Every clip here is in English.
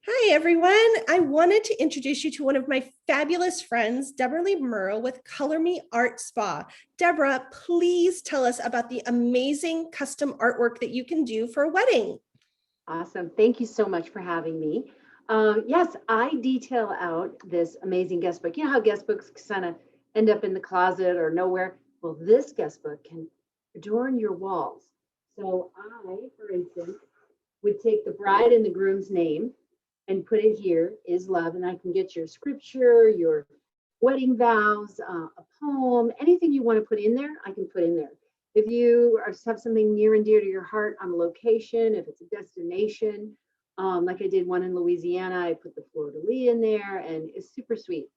Hi, everyone. I wanted to introduce you to one of my fabulous friends, Deborah Lee Murrow with Color Me Art Spa. Deborah, please tell us about the amazing custom artwork that you can do for a wedding. Awesome. Thank you so much for having me. Yes, I detail out this amazing guest book. You know how guest books kind of end up in the closet or nowhere? Well, this guest book can adorn your walls. So I, for instance, would take the bride and the groom's name and put it here, is love, and I can get your scripture, your wedding vows, a poem, anything you want to put in there, I can put in there. If you have something near and dear to your heart on a location, if it's a destination, like I did one in Louisiana, I put the fleur de lis in there, and it's super sweet.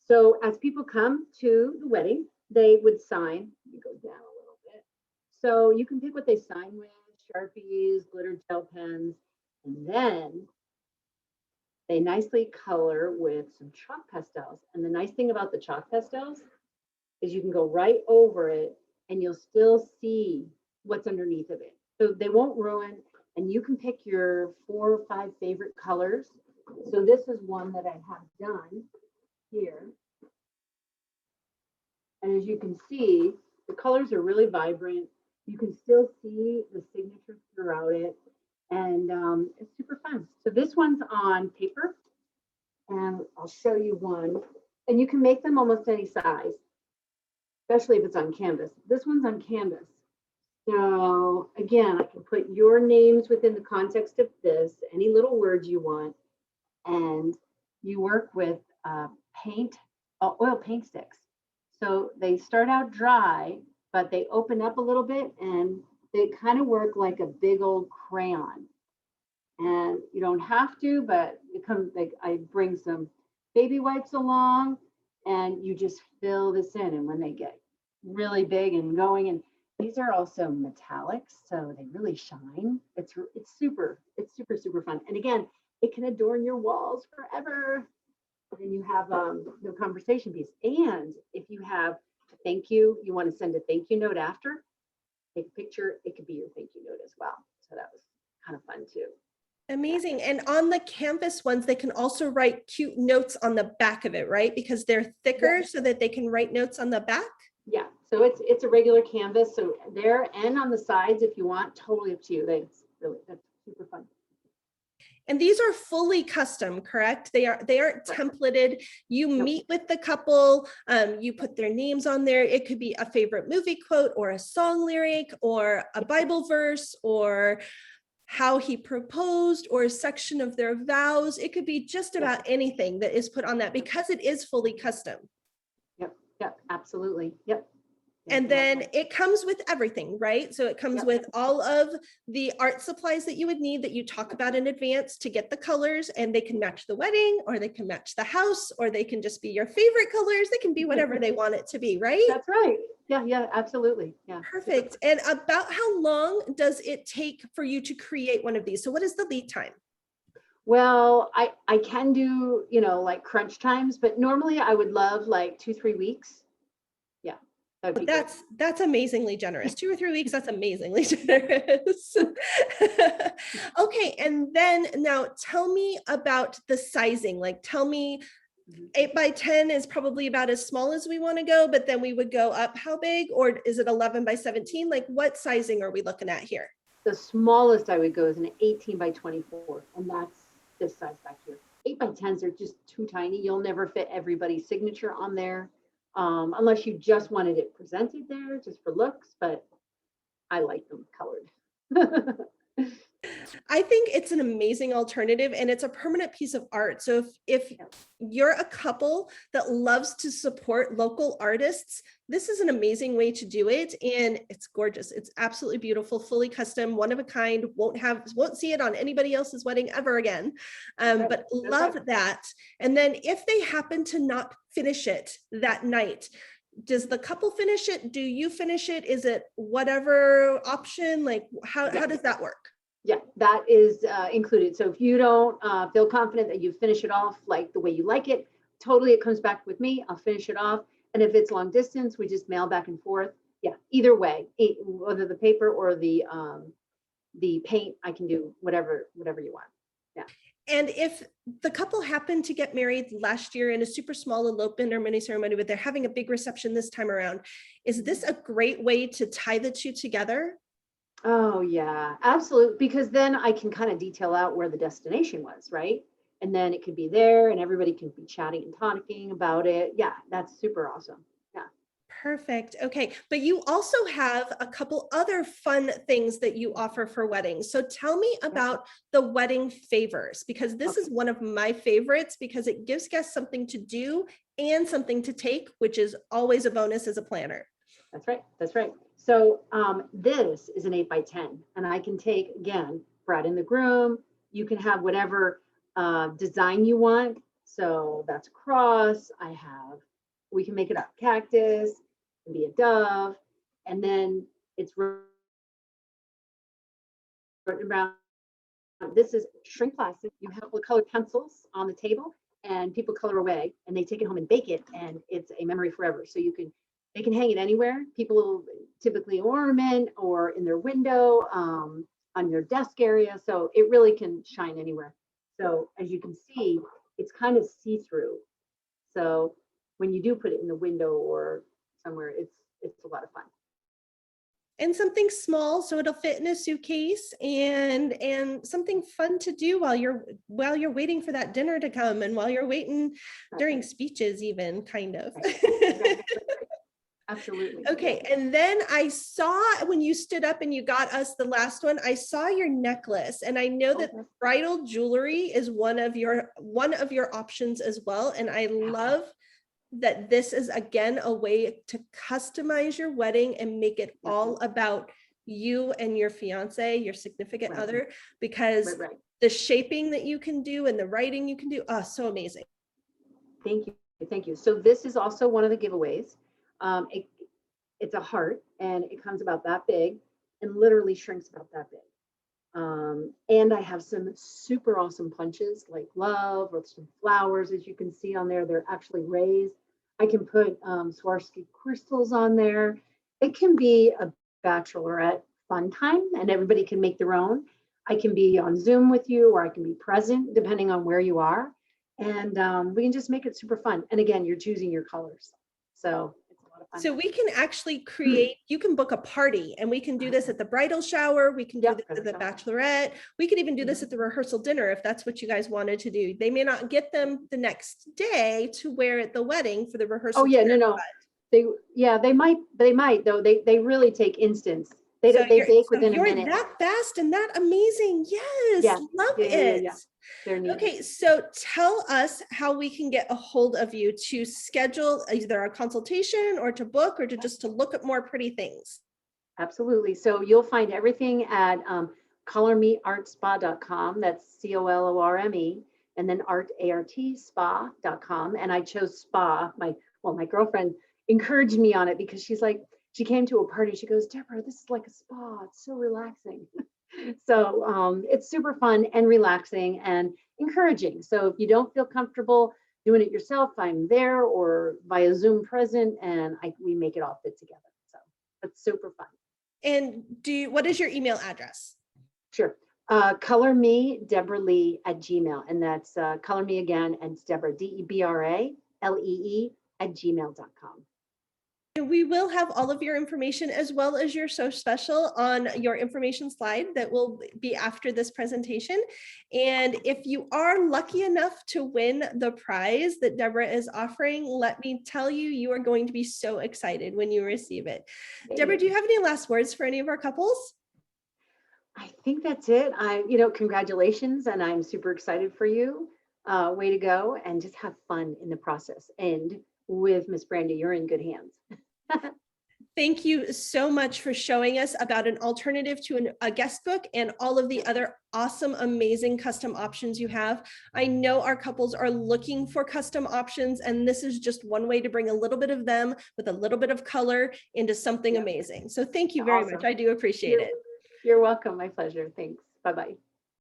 So as people come to the wedding, they would sign. You go down a little bit, so you can pick what they sign with: Sharpies, glitter gel pens, and then they nicely color with some chalk pastels. And the nice thing about the chalk pastels is you can go right over it and you'll still see what's underneath of it. So they won't ruin, and you can pick your 4 or 5 favorite colors. So this is one that I have done here. And as you can see, the colors are really vibrant. You can still see the signatures throughout it. And it's super fun. So this one's on paper, and I'll show you one. And you can make them almost any size, especially if it's on canvas. This one's on canvas. So again, I can put your names within the context of this, any little words you want, and you work with paint, oil paint sticks. So they start out dry, but they open up a little bit and they kind of work like a big old crayon. And you don't have to, but it comes like I bring some baby wipes along and you just fill this in. And when they get really big and going, and these are also metallics, so they really shine. It's super fun. And again, it can adorn your walls forever. And then you have the conversation piece. And if you have a thank you, you want to send a thank you note after, take a picture, it could be your thank you note as well. So that was kind of fun too. Amazing. And on the canvas ones, they can also write cute notes on the back of it, right? Because they're thicker so that they can write notes on the back. Yeah, so it's a regular canvas. So there and on the sides, if you want, totally up to you. That's super fun. And these are fully custom, correct? They aren't templated. You meet with the couple, you put their names on there. It could be a favorite movie quote or a song lyric or a Bible verse or how he proposed or a section of their vows. It could be just about anything that is put on that because it is fully custom. Yep, absolutely. Yep. And then it comes with everything, right? So it comes with all of the art supplies that you would need that you talk about in advance to get the colors, and they can match the wedding or they can match the house or they can just be your favorite colors. They can be whatever they want it to be, right? That's right. Yeah, absolutely. Yeah. Perfect. And about how long does it take for you to create one of these? So what is the lead time? Well, I can do, like crunch times, but normally I would love like 2-3 weeks. That's amazingly generous. 2 or 3 weeks, that's amazingly generous. Okay, and then now tell me about the sizing. Like tell me 8 by 10 is probably about as small as we want to go, but then we would go up how big, or is it 11 by 17? Like what sizing are we looking at here? The smallest I would go is an 18 by 24, and that's this size back here. 8 by 10s are just too tiny. You'll never fit everybody's signature on there. Unless you just wanted it presented there just for looks, but I like them colored. I think it's an amazing alternative and it's a permanent piece of art. So if you're a couple that loves to support local artists, this is an amazing way to do it. And it's gorgeous. It's absolutely beautiful, fully custom, one of a kind, won't see it on anybody else's wedding ever again. But love that. And then if they happen to not finish it that night, does the couple finish it? Do you finish it? Is it whatever option? Like how does that work? Yeah, that is included. So if you don't feel confident that you finish it off like the way you like it, totally it comes back with me. I'll finish it off. And if it's long distance, we just mail back and forth. Yeah, either way, whether the paper or the paint, I can do whatever you want. Yeah. And if the couple happened to get married last year in a super small elopement or mini ceremony, but they're having a big reception this time around, is this a great way to tie the two together? Oh, yeah, absolutely. Because then I can kind of detail out where the destination was, right? And then it could be there and everybody can be chatting and talking about it. Yeah, that's super awesome. Yeah. Perfect. Okay. But you also have a couple other fun things that you offer for weddings. So tell me Yeah. about the wedding favors, because this Okay. is one of my favorites because it gives guests something to do and something to take, which is always a bonus as a planner. That's right. That's right. So this is an 8x10, and I can take, again, bride and the groom. You can have whatever design you want. So that's a cross. We can make it up cactus, it can be a dove, and then it's around. This is shrink plastic. You have colored pencils on the table, and people color away, and they take it home and bake it, and it's a memory forever. So they can hang it anywhere. People typically ornament or in their window, on your desk area. So it really can shine anywhere. So as you can see, it's kind of see-through. So when you do put it in the window or somewhere, it's a lot of fun. And something small so it'll fit in a suitcase, and something fun to do while you're waiting for that dinner to come, and while you're waiting during speeches, even kind of. Right. Absolutely. Okay, and then I saw when you stood up and you got us the last one, I saw your necklace, and I know that Okay. bridal jewelry is one of your options as well. And I love that this is again a way to customize your wedding and make it all about you and your fiance, your significant other, because Right. the shaping that you can do and the writing you can do, oh, so amazing. Thank you. Thank you. So this is also one of the giveaways. It's a heart, and it comes about that big and literally shrinks about that big. And I have some super awesome punches like love or some flowers, as you can see on there. They're actually raised. I can put Swarovski crystals on there. It can be a bachelorette fun time, and everybody can make their own. I can be on Zoom with you, or I can be present depending on where you are. And we can just make it super fun. And again, you're choosing your colors. So it's a lot of fun. So we can actually create, you can book a party, and we can do this at the bridal shower. We can do this at the bachelorette. We could even do this at the rehearsal dinner if that's what you guys wanted to do. They may not get them the next day to wear at the wedding for the rehearsal. Oh yeah, dinner, no. They might though. They really take instance. They bake within a minute. You're that fast and that amazing. Yes, Yeah. love it. Yeah. They're neat. Okay, so tell us how we can get a hold of you to schedule either a consultation or to book or to just to look at more pretty things. Absolutely. So you'll find everything at colormeartspa.com. That's COLORME, and then artspa.com. And I chose spa. My girlfriend encouraged me on it because she's like, she came to a party. She goes, Deborah, this is like a spa. It's so relaxing. So it's super fun and relaxing and encouraging. So if you don't feel comfortable doing it yourself, I'm there or via Zoom present, and we make it all fit together. So it's super fun. And what is your email address? Sure. Color me, Deborah Lee @gmail. And that's color me again. And it's Deborah, DebraLee @gmail.com. And we will have all of your information as well as your So Special on your information slide that will be after this presentation. And if you are lucky enough to win the prize that Deborah is offering, let me tell you, you are going to be so excited when you receive it. Deborah, do you have any last words for any of our couples? I think that's it. Congratulations. And I'm super excited for you. Way to go, and just have fun in the process. And with Miss Brandy, you're in good hands. Thank you so much for showing us about an alternative to a guest book and all of the other awesome, amazing custom options you have. I know our couples are looking for custom options, and this is just one way to bring a little bit of them with a little bit of color into something amazing. So thank you very much. I do appreciate it. You're welcome. My pleasure. Thanks. Bye-bye.